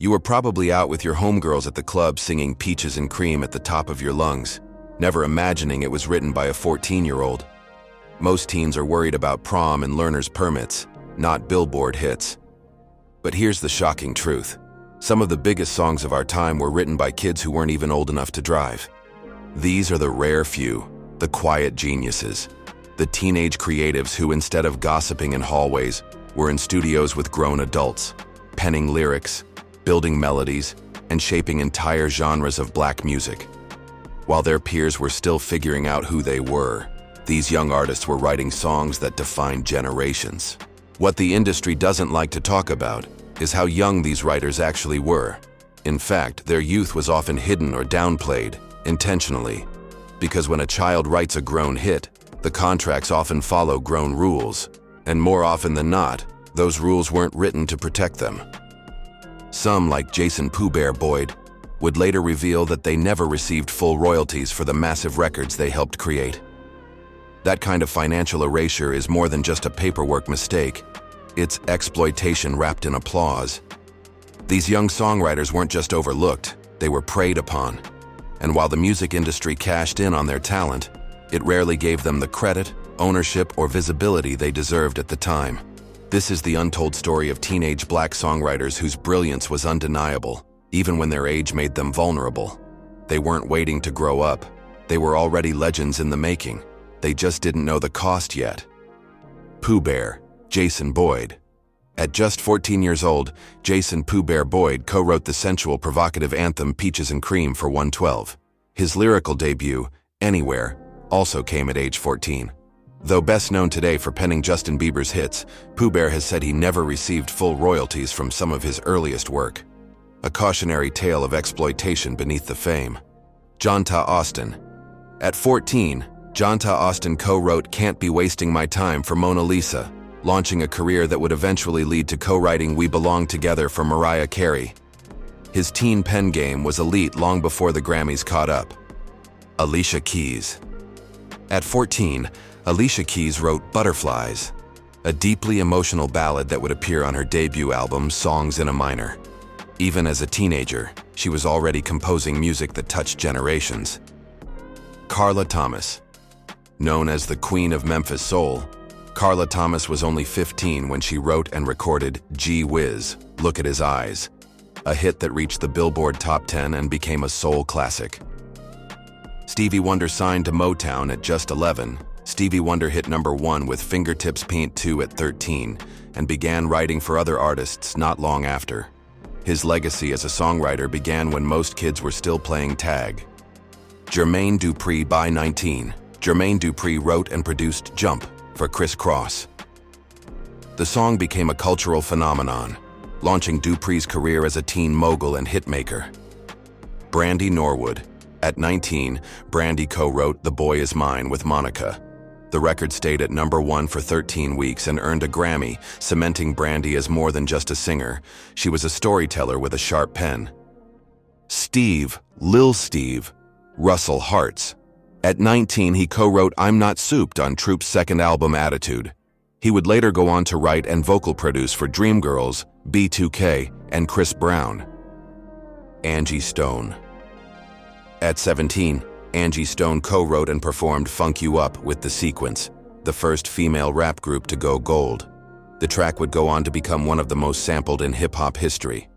You were probably out with your homegirls at the club singing Peaches and Cream at the top of your lungs, never imagining it was written by a 14-year-old. Most teens are worried about prom and learner's permits, not Billboard hits. But here's the shocking truth. Some of the biggest songs of our time were written by kids who weren't even old enough to drive. These are the rare few, the quiet geniuses, the teenage creatives who, instead of gossiping in hallways, were in studios with grown adults, penning lyrics, building melodies, and shaping entire genres of black music. While their peers were still figuring out who they were, these young artists were writing songs that defined generations. What the industry doesn't like to talk about is how young these writers actually were. In fact, their youth was often hidden or downplayed, intentionally. Because when a child writes a grown hit, the contracts often follow grown rules, and more often than not, those rules weren't written to protect them. Some, like Jason "Pooh Bear" Boyd, would later reveal that they never received full royalties for the massive records they helped create. That kind of financial erasure is more than just a paperwork mistake. It's exploitation wrapped in applause. These young songwriters weren't just overlooked, they were preyed upon. And while the music industry cashed in on their talent, it rarely gave them the credit, ownership, or visibility they deserved at the time. This is the untold story of teenage black songwriters whose brilliance was undeniable, even when their age made them vulnerable. They weren't waiting to grow up. They were already legends in the making. They just didn't know the cost yet. Pooh Bear, Jason Boyd. At just 14 years old, Jason "Pooh Bear" Boyd co-wrote the sensual, provocative anthem Peaches and Cream for 112. His lyrical debut, Anywhere, also came at age 14. Though best known today for penning Justin Bieber's hits, Pooh Bear has said he never received full royalties from some of his earliest work. A cautionary tale of exploitation beneath the fame. Johntá Austin. At 14, Johntá Austin co-wrote Can't Be Wasting My Time for Mona Lisa, launching a career that would eventually lead to co-writing We Belong Together for Mariah Carey. His teen pen game was elite long before the Grammys caught up. Alicia Keys. At 14, Alicia Keys wrote Butterflies, a deeply emotional ballad that would appear on her debut album, Songs in a Minor. Even as a teenager, she was already composing music that touched generations. Carla Thomas. Known as the Queen of Memphis Soul, Carla Thomas was only 15 when she wrote and recorded Gee Whiz, Look at His Eyes, a hit that reached the Billboard Top 10 and became a soul classic. Stevie Wonder signed to Motown at just 11. Stevie Wonder hit #1 with Fingertips Paint 2 at 13 and began writing for other artists not long after. His legacy as a songwriter began when most kids were still playing tag. Jermaine Dupri. By 19, Jermaine Dupri wrote and produced Jump for Criss Cross. The song became a cultural phenomenon, launching Dupri's career as a teen mogul and hitmaker. Brandy Norwood. At 19, Brandy co-wrote The Boy Is Mine with Monica. The record stayed at #1 for 13 weeks and earned a Grammy, cementing Brandy as more than just a singer. She was a storyteller with a sharp pen. Steve, Lil Steve, Russell Hartz. At 19, he co-wrote I'm Not Souped on Troop's second album, Attitude. He would later go on to write and vocal produce for Dreamgirls, B2K, and Chris Brown. Angie Stone. At 17, Angie Stone co-wrote and performed Funk You Up with The Sequence, the first female rap group to go gold. The track would go on to become one of the most sampled in hip-hop history.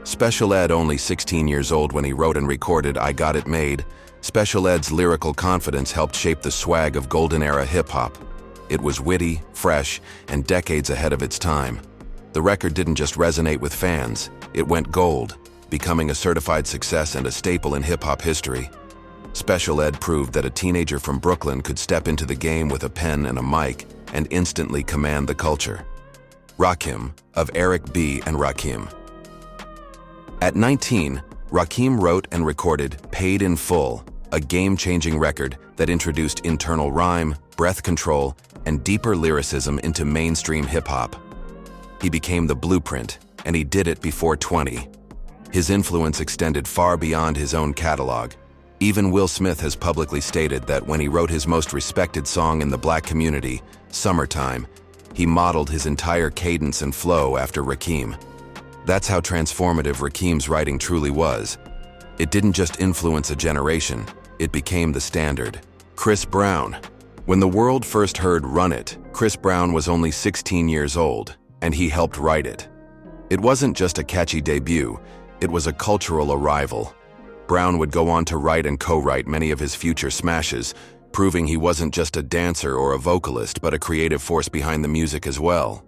Special Ed, only 16 years old when he wrote and recorded I Got It Made, Special Ed's lyrical confidence helped shape the swag of golden-era hip-hop. It was witty, fresh, and decades ahead of its time. The record didn't just resonate with fans, it went gold, becoming a certified success and a staple in hip-hop history. Special Ed proved that a teenager from Brooklyn could step into the game with a pen and a mic and instantly command the culture. Rakim, of Eric B. and Rakim. At 19, Rakim wrote and recorded Paid in Full, a game-changing record that introduced internal rhyme, breath control, and deeper lyricism into mainstream hip-hop. He became the blueprint, and he did it before 20. His influence extended far beyond his own catalog. Even Will Smith has publicly stated that when he wrote his most respected song in the black community, Summertime, he modeled his entire cadence and flow after Rakim. That's how transformative Rakim's writing truly was. It didn't just influence a generation, it became the standard. Chris Brown. When the world first heard Run It, Chris Brown was only 16 years old, and he helped write it. It wasn't just a catchy debut, it was a cultural arrival. Brown would go on to write and co-write many of his future smashes, proving he wasn't just a dancer or a vocalist, but a creative force behind the music as well.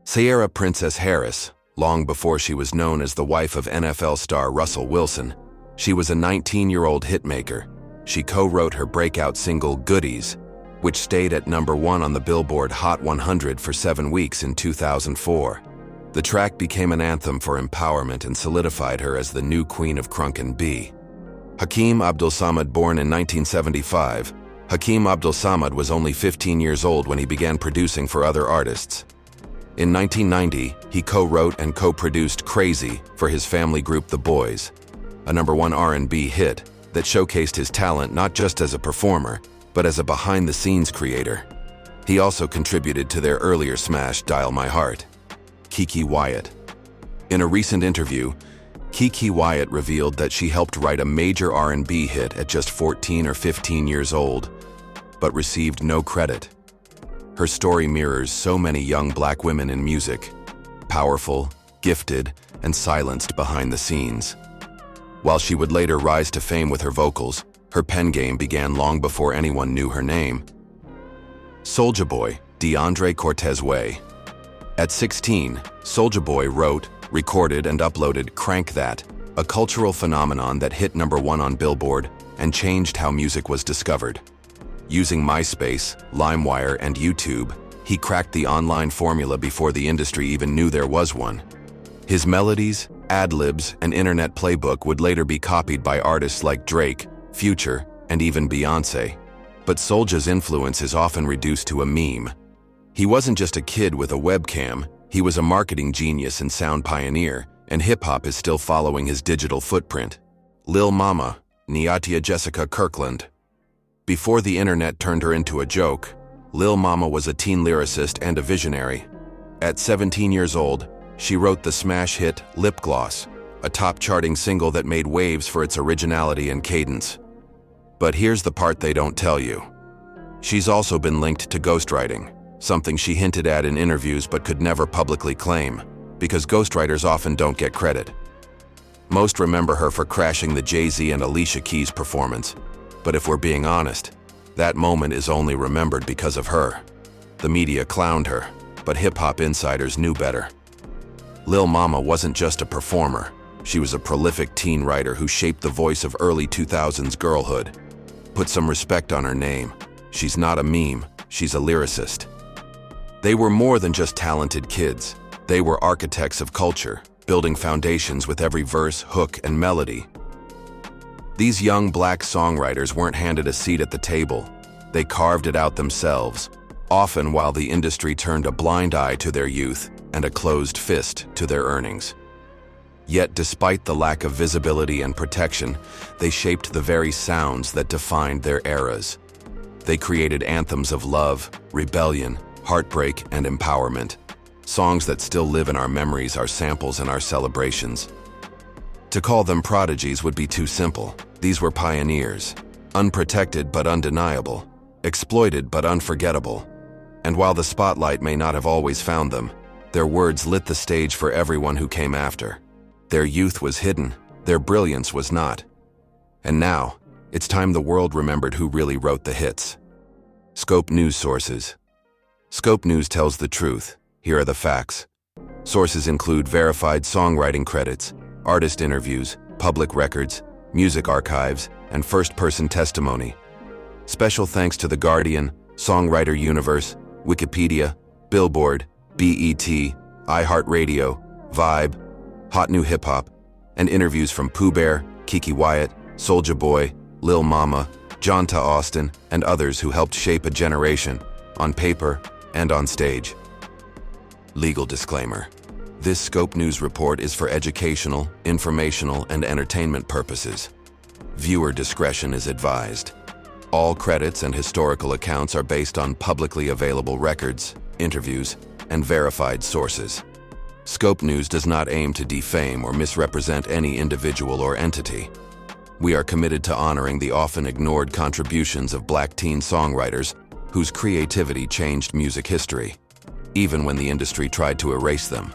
Ciara Princess Harris, long before she was known as the wife of NFL star Russell Wilson, she was a 19-year-old hitmaker. She co-wrote her breakout single Goodies, which stayed at #1 on the Billboard Hot 100 for 7 weeks in 2004. The track became an anthem for empowerment and solidified her as the new queen of crunk and B. Hakeem Abdulsamad. Born in 1975, Hakeem Abdulsamad was only 15 years old when he began producing for other artists. In 1990, he co-wrote and co-produced Crazy for his family group The Boys, a #1 R&B hit that showcased his talent not just as a performer, but as a behind-the-scenes creator. He also contributed to their earlier smash Dial My Heart. Keke Wyatt. In a recent interview, Keke Wyatt revealed that she helped write a major R&B hit at just 14 or 15 years old, but received no credit. Her story mirrors so many young black women in music, powerful, gifted, and silenced behind the scenes. While she would later rise to fame with her vocals, her pen game began long before anyone knew her name. Soulja Boy, DeAndre Cortez Way. At 16, Soulja Boy wrote, recorded, and uploaded Crank That, a cultural phenomenon that hit #1 on Billboard and changed how music was discovered. Using MySpace, LimeWire, and YouTube, he cracked the online formula before the industry even knew there was one. His melodies, ad-libs, and internet playbook would later be copied by artists like Drake, Future, and even Beyoncé. But Soulja's influence is often reduced to a meme. He wasn't just a kid with a webcam, he was a marketing genius and sound pioneer, and hip-hop is still following his digital footprint. Lil Mama, Niatia Jessica Kirkland. Before the internet turned her into a joke, Lil Mama was a teen lyricist and a visionary. At 17 years old, she wrote the smash hit Lip Gloss, a top-charting single that made waves for its originality and cadence. But here's the part they don't tell you. She's also been linked to ghostwriting, something she hinted at in interviews but could never publicly claim, because ghostwriters often don't get credit. Most remember her for crashing the Jay-Z and Alicia Keys performance, but if we're being honest, that moment is only remembered because of her. The media clowned her, but hip-hop insiders knew better. Lil Mama wasn't just a performer, she was a prolific teen writer who shaped the voice of early 2000s girlhood. Put some respect on her name. She's not a meme, she's a lyricist. They were more than just talented kids. They were architects of culture, building foundations with every verse, hook, and melody. These young black songwriters weren't handed a seat at the table. They carved it out themselves, often while the industry turned a blind eye to their youth and a closed fist to their earnings. Yet despite the lack of visibility and protection, they shaped the very sounds that defined their eras. They created anthems of love, rebellion, heartbreak, and empowerment. Songs that still live in our memories, our samples, and our celebrations. To call them prodigies would be too simple. These were pioneers, unprotected but undeniable, exploited but unforgettable. And while the spotlight may not have always found them, their words lit the stage for everyone who came after. Their youth was hidden, their brilliance was not. And now, it's time the world remembered who really wrote the hits. Scope News sources. Scope News tells the truth. Here are the facts. Sources include verified songwriting credits, artist interviews, public records, music archives, and first-person testimony. Special thanks to The Guardian, Songwriter Universe, Wikipedia, Billboard, BET, iHeartRadio, Vibe, Hot New Hip Hop, and interviews from Pooh Bear, Keke Wyatt, Soulja Boy, Lil Mama, John Ta Austin, and others who helped shape a generation, on paper and on stage. Legal disclaimer. This Scope News report is for educational, informational, and entertainment purposes. Viewer discretion is advised. All credits and historical accounts are based on publicly available records, interviews, and verified sources. Scope News does not aim to defame or misrepresent any individual or entity. We are committed to honoring the often ignored contributions of Black teen songwriters whose creativity changed music history, even when the industry tried to erase them.